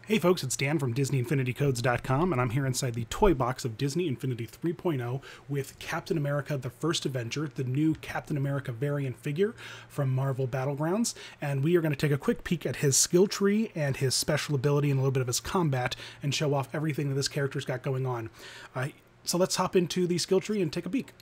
Hey folks, it's Dan from DisneyInfinityCodes.com, and I'm here inside the toy box of Disney Infinity 3.0 with Captain America the First Avenger, the new Captain America variant figure from Marvel Battlegrounds, and we are going to take a quick peek at his skill tree and his special ability and a little bit of his combat and show off everything that this character's got going on. So let's hop into the skill tree and take a peek.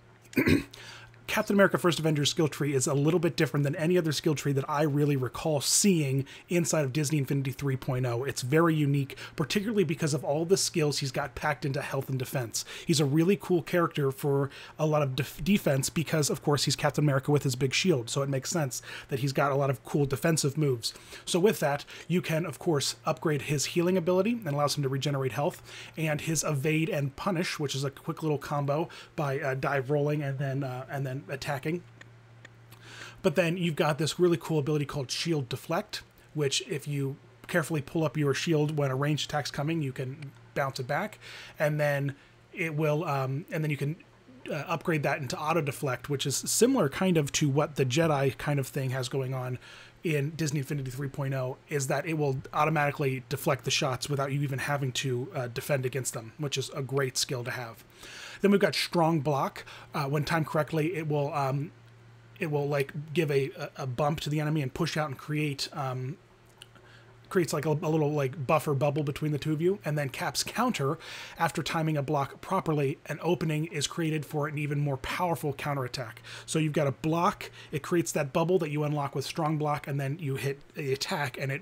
Captain America First Avenger skill tree is a little bit different than any other skill tree that I really recall seeing inside of Disney Infinity 3.0. It's very unique, particularly because of all the skills he's got packed into health and defense. He's a really cool character for a lot of defense because, of course, he's Captain America with his big shield, so it makes sense that he's got a lot of cool defensive moves. So with that, you can, of course, upgrade his healing ability and allows him to regenerate health, and his evade and punish, which is a quick little combo by dive rolling and then attacking. But then you've got this really cool ability called Shield Deflect, which if you carefully pull up your shield when a ranged attack's coming, you can bounce it back, and then it will, and then you can upgrade that into Auto Deflect, which is similar kind of to what the Jedi kind of thing has going on in Disney Infinity 3.0, is that it will automatically deflect the shots without you even having to defend against them, which is a great skill to have. Then we've got Strong Block. When timed correctly, it will like give a bump to the enemy and push out and creates like a little like buffer bubble between the two of you. And then Cap's counter, after timing a block properly, an opening is created for an even more powerful counterattack. So you've got a block, it creates that bubble that you unlock with Strong Block, and then you hit the attack and it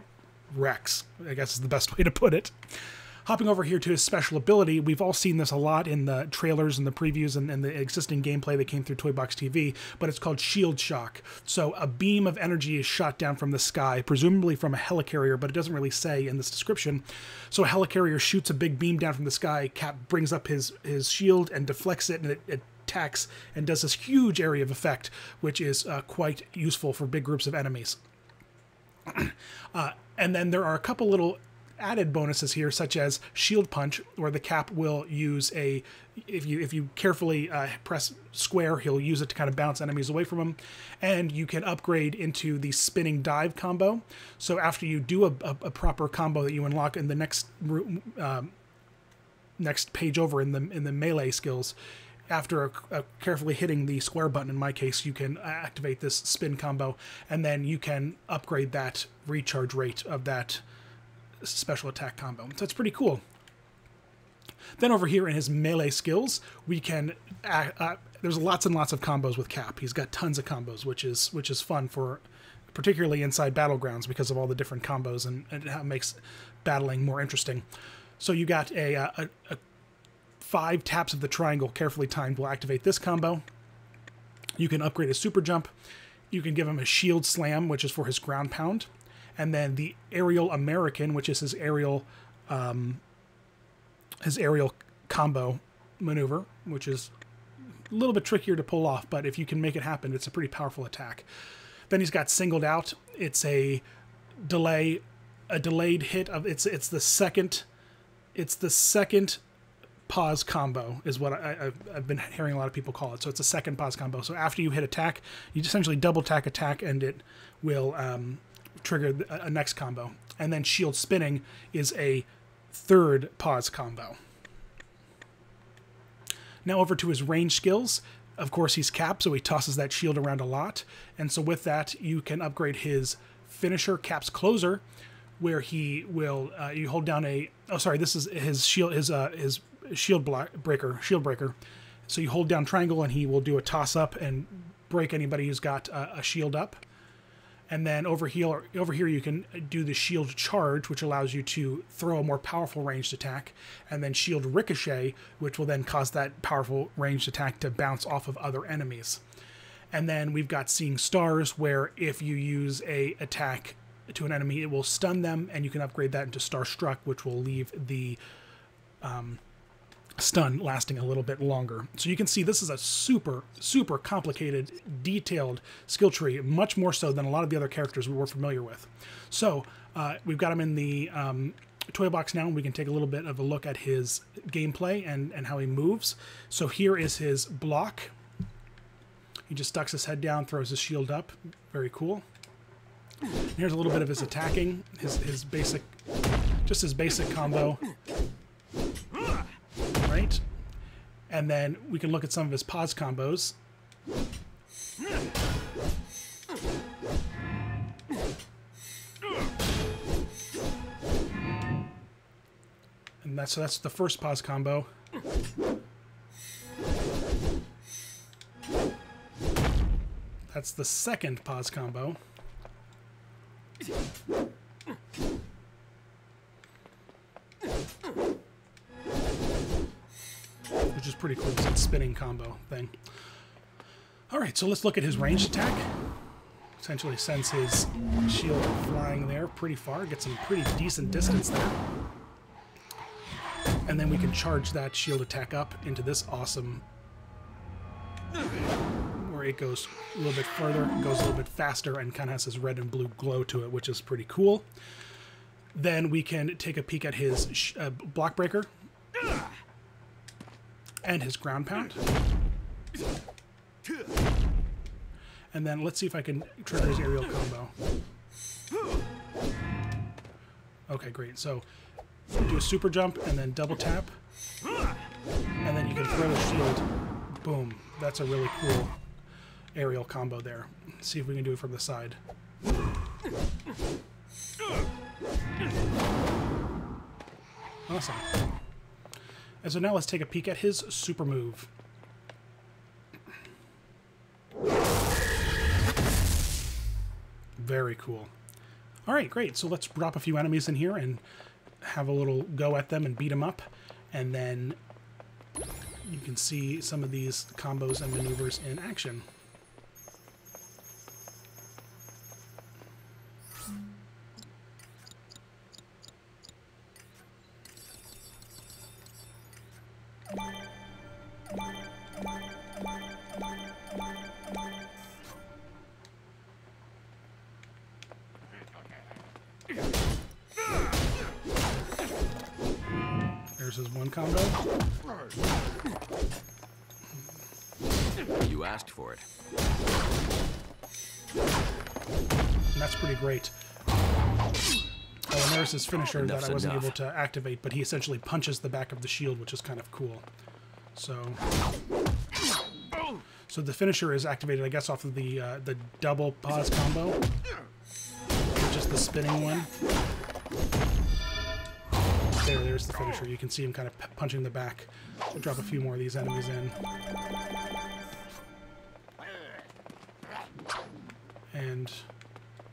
wrecks, I guess is the best way to put it. Hopping over here to his special ability, we've all seen this a lot in the trailers and the previews and the existing gameplay that came through Toy Box TV, but it's called Shield Shock. So a beam of energy is shot down from the sky, presumably from a helicarrier, but it doesn't really say in this description. So a helicarrier shoots a big beam down from the sky, Cap brings up his shield and deflects it, and it attacks and does this huge area of effect, which is quite useful for big groups of enemies. And then there are a couple little added bonuses here, such as Shield Punch, where the Cap will use if you carefully press square, he'll use it to kind of bounce enemies away from him. And you can upgrade into the Spinning Dive combo. So after you do a proper combo that you unlock in the next page over in the melee skills, after carefully hitting the square button, in my case, you can activate this spin combo, and then you can upgrade that recharge rate of that special attack combo. So it's pretty cool. Then over here in his melee skills, we can there's lots and lots of combos with Cap. He's got tons of combos, which is fun for particularly inside Battlegrounds because of all the different combos and how it makes battling more interesting. So you got a 5 taps of the triangle carefully timed will activate this combo. You can upgrade his super jump. You can give him a shield slam, which is for his ground pound. And then the Aerial American, which is his aerial combo maneuver, which is a little bit trickier to pull off, but if you can make it happen, it's a pretty powerful attack. Then he's got Singled Out. It's a delayed hit of it's the second pause combo is what I've been hearing a lot of people call it. So it's a second pause combo. So after you hit attack, you essentially double tack attack, and it will trigger a next combo. And then Shield Spinning is a third pause combo. Now over to his range skills. Of course, he's Cap, so he tosses that shield around a lot. And so with that, you can upgrade his finisher, Cap's Closer, where he will you hold down this is his shield, his shield breaker. So you hold down triangle, and he will do a toss up and break anybody who's got a shield up. And then over here you can do the Shield Charge, which allows you to throw a more powerful ranged attack, and then Shield Ricochet, which will then cause that powerful ranged attack to bounce off of other enemies. And then we've got Seeing Stars, where if you use a attack to an enemy, it will stun them, and you can upgrade that into Starstruck, which will leave the stun lasting a little bit longer. So you can see this is a super, super complicated, detailed skill tree, much more so than a lot of the other characters we're familiar with. So we've got him in the toy box now, and we can take a little bit of a look at his gameplay and how he moves. So here is his block. He just ducks his head down, throws his shield up. Very cool. Here's a little bit of his attacking, his basic just his basic combo, right? And then we can look at some of his pause combos. And that's the first pause combo. That's the second pause combo. Which is pretty cool, that spinning combo thing. Alright, so let's look at his ranged attack. Essentially sends his shield flying there pretty far, gets some pretty decent distance there. And then we can charge that shield attack up into this awesome, where it goes a little bit further, goes a little bit faster, and kind of has this red and blue glow to it, which is pretty cool. Then we can take a peek at his block breaker and his ground pound. And then let's see if I can trigger his aerial combo. Okay, great. So do a super jump and then double tap, and then you can throw the shield. Boom. That's a really cool aerial combo there. Let's see if we can do it from the side. Awesome. And so now let's take a peek at his super move. Very cool. All right, great. So let's drop a few enemies in here and have a little go at them and beat them up. And then you can see some of these combos and maneuvers in action. There's his one combo. You asked for it. And that's pretty great. Oh, and there's his finisher that I wasn't able to activate, but he essentially punches the back of the shield, which is kind of cool. So the finisher is activated, I guess, off of the double pause combo, which is the spinning one. There's the finisher. You can see him kind of punching the back. We'll drop a few more of these enemies in. And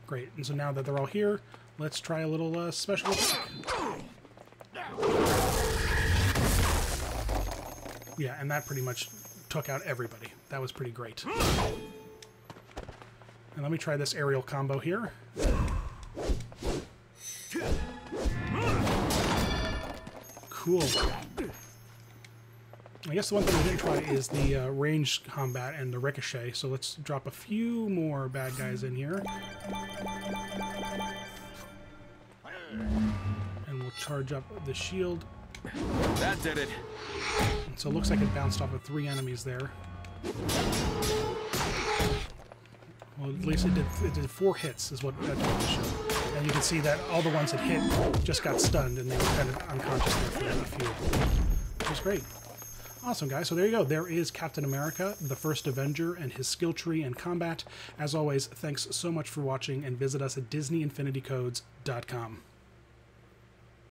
great. And so now that they're all here, let's try a little special attack. Yeah, and that pretty much took out everybody. That was pretty great. And let me try this aerial combo here. Cool. I guess the one thing we didn't try is the ranged combat and the ricochet, so let's drop a few more bad guys in here. And we'll charge up the shield. That did it. So it looks like it bounced off of 3 enemies there. Well, at least it did 4 hits, is what I told the show. And you can see that all the ones that hit just got stunned, and they were kind of unconscious there for a few. Which was great. Awesome, guys. So there you go. There is Captain America, the First Avenger, and his skill tree and combat. As always, thanks so much for watching, and visit us at DisneyInfinityCodes.com.